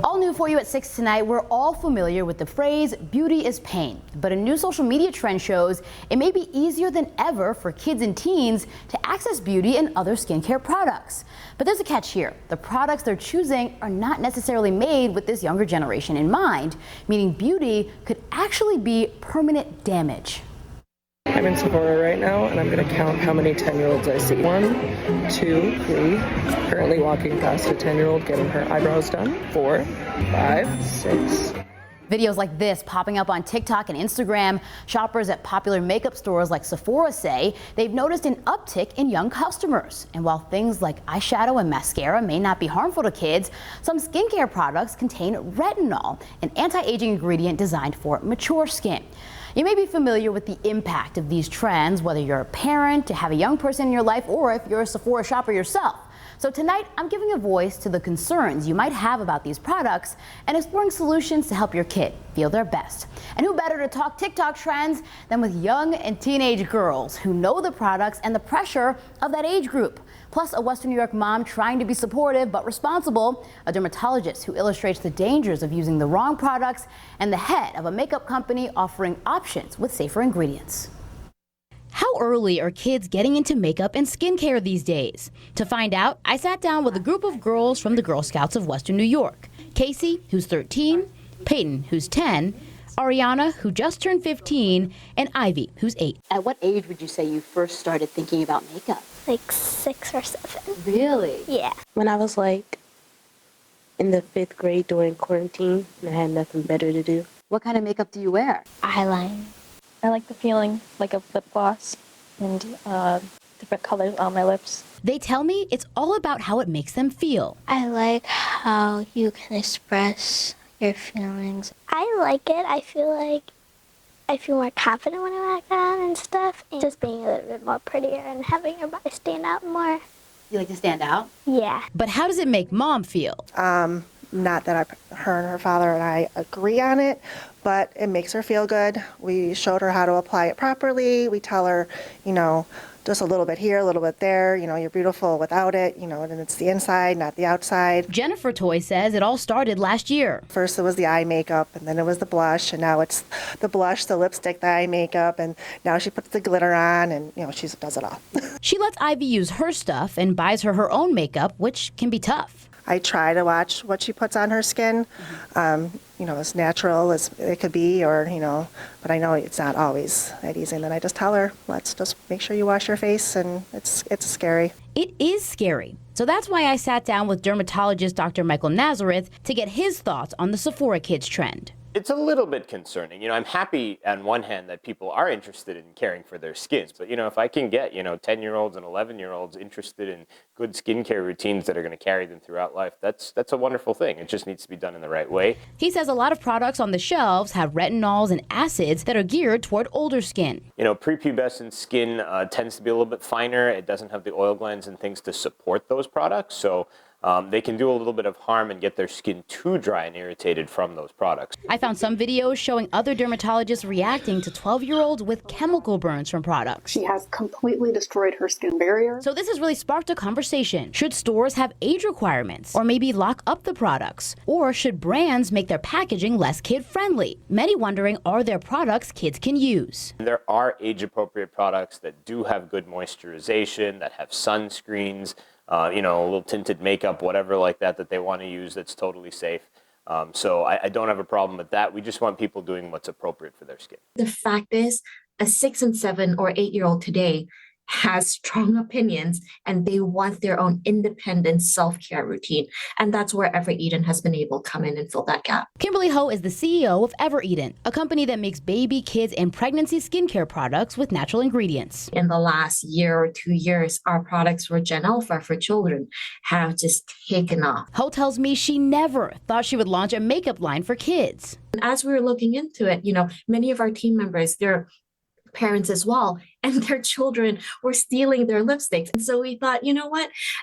All new for you at 6 tonight, we're all familiar with the phrase beauty is pain. But a new social media trend shows it may be easier than ever for kids and teens to access beauty and other skincare products. But there's a catch here. The products they're choosing are not necessarily made with this younger generation in mind, meaning beauty could actually be permanent damage. I'm in Sephora right now, and I'm going to count how many 10-year-olds I see. 1, 2, 3. Currently walking past a 10-year-old getting her eyebrows done. 4, 5, 6. Videos like this popping up on TikTok and Instagram. Shoppers at popular makeup stores like Sephora say they've noticed an uptick in young customers. And while things like eyeshadow and mascara may not be harmful to kids, some skincare products contain retinol, an anti-aging ingredient designed for mature skin. You may be familiar with the impact of these trends, whether you're a parent, to have a young person in your life, or if you're a Sephora shopper yourself. So tonight, I'm giving a voice to the concerns you might have about these products and exploring solutions to help your kid feel their best. And who better to talk TikTok trends than with young and teenage girls who know the products and the pressure of that age group. Plus, a Western New York mom trying to be supportive but responsible, a dermatologist who illustrates the dangers of using the wrong products, and the head of a makeup company offering options with safer ingredients. How early are kids getting into makeup and skincare these days? To find out, I sat down with a group of girls from the Girl Scouts of Western New York. Casey, who's 13, Peyton, who's 10, Ariana, who just turned 15, and Ivy, who's 8. At what age would you say you first started thinking about makeup? Like 6 or 7. Really? Yeah. When I was like in the 5th grade during quarantine and I had nothing better to do. What kind of makeup do you wear? Eyeliner. I like the feeling like of lip gloss and different colors on my lips. They tell me it's all about how it makes them feel. I like how you can express your feelings. I like it. I feel more confident when I walk around and stuff. And just being a little bit more prettier and having your body stand out more. You like to stand out? Yeah. But how does it make mom feel? Not that her and her father and I agree on it, but it makes her feel good. We showed her how to apply it properly. We tell her, just a little bit here, a little bit there, you're beautiful without it, and it's the inside, not the outside. Jennifer Toy says it all started last year. First it was the eye makeup, and then it was the blush, and now it's the blush, the lipstick, the eye makeup, and now she puts the glitter on, and, she does it all. She lets Ivy use her stuff and buys her own makeup, which can be tough. I try to watch what she puts on her skin, as natural as it could be, but I know it's not always that easy. And then I just tell her, let's just make sure you wash your face, and it's scary. It is scary. So that's why I sat down with dermatologist Dr. Michael Nazareth to get his thoughts on the Sephora Kids trend. It's a little bit concerning. I'm happy on one hand that people are interested in caring for their skins. But, if I can get, 10-year-olds and 11-year-olds interested in good skincare routines that are going to carry them throughout life, that's a wonderful thing. It just needs to be done in the right way. He says a lot of products on the shelves have retinols and acids that are geared toward older skin. Prepubescent skin tends to be a little bit finer. It doesn't have the oil glands and things to support those products. So they can do a little bit of harm and get their skin too dry and irritated from those products. I found some videos showing other dermatologists reacting to 12-year-olds with chemical burns from products. She has completely destroyed her skin barrier. So this has really sparked a conversation. Should stores have age requirements or maybe lock up the products? Or should brands make their packaging less kid-friendly? Many wondering, are there products kids can use? There are age-appropriate products that do have good moisturization, that have sunscreens, a little tinted makeup, whatever like that they want to use that's totally safe. So I don't have a problem with that. We just want people doing what's appropriate for their skin. The fact is, a 6 and 7 or 8-year-old today has strong opinions and they want their own independent self-care routine. And that's where Ever Eden has been able to come in and fill that gap. Kimberly Ho is the CEO of Ever Eden, a company that makes baby, kids, and pregnancy skincare products with natural ingredients. In the last year or 2 years, our products for Gen Alpha for children have just taken off. Ho tells me she never thought she would launch a makeup line for kids. And as we were looking into it, many of our team members, they're parents as well, and their children were stealing their lipsticks. And so we thought,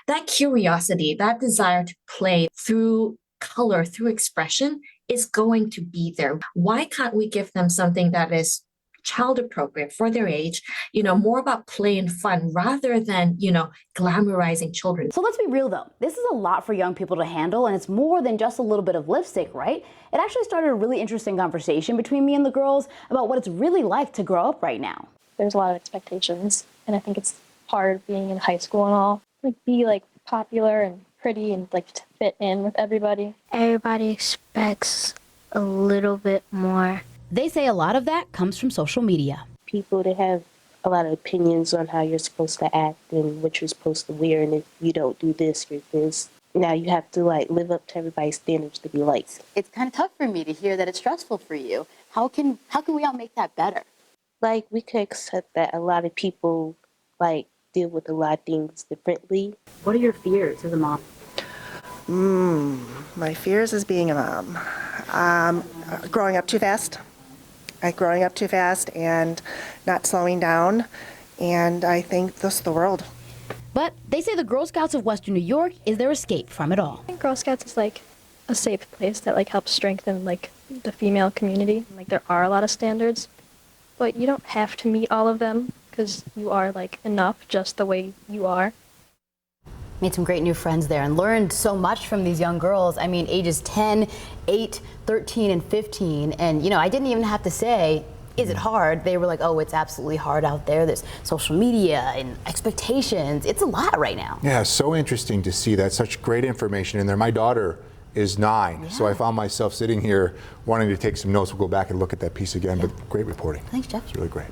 that curiosity, that desire to play through color, through expression is going to be there. Why can't we give them something that is child appropriate for their age, more about play and fun rather than, glamorizing children. So let's be real though, this is a lot for young people to handle, and it's more than just a little bit of lipstick, right? It actually started a really interesting conversation between me and the girls about what it's really like to grow up right now. There's a lot of expectations, and I think it's hard being in high school and all. Be popular and pretty and to fit in with everybody. Everybody expects a little bit more. They say a lot of that comes from social media. People, they have a lot of opinions on how you're supposed to act and what you're supposed to wear, and if you don't do this, you're this. Now you have to live up to everybody's standards to be liked. It's kind of tough for me to hear that it's stressful for you. How can we all make that better? We could accept that a lot of people deal with a lot of things differently. What are your fears as a mom? My fears as being a mom. Growing up too fast. Growing up too fast and not slowing down. And I think this is the world. But they say the Girl Scouts of Western New York is their escape from it all. I think Girl Scouts is a safe place that helps strengthen the female community. There are a lot of standards, but you don't have to meet all of them because you are enough just the way you are. Made some great new friends there and learned so much from these young girls. I mean, ages 10, 8, 13, and 15. And, I didn't even have to say, is it hard? They were like, oh, it's absolutely hard out there. There's social media and expectations. It's a lot right now. Yeah, so interesting to see that. Such great information in there. My daughter is 9, so I found myself sitting here wanting to take some notes. We'll go back and look at that piece again, but great reporting. Thanks, Jeff. It's really great.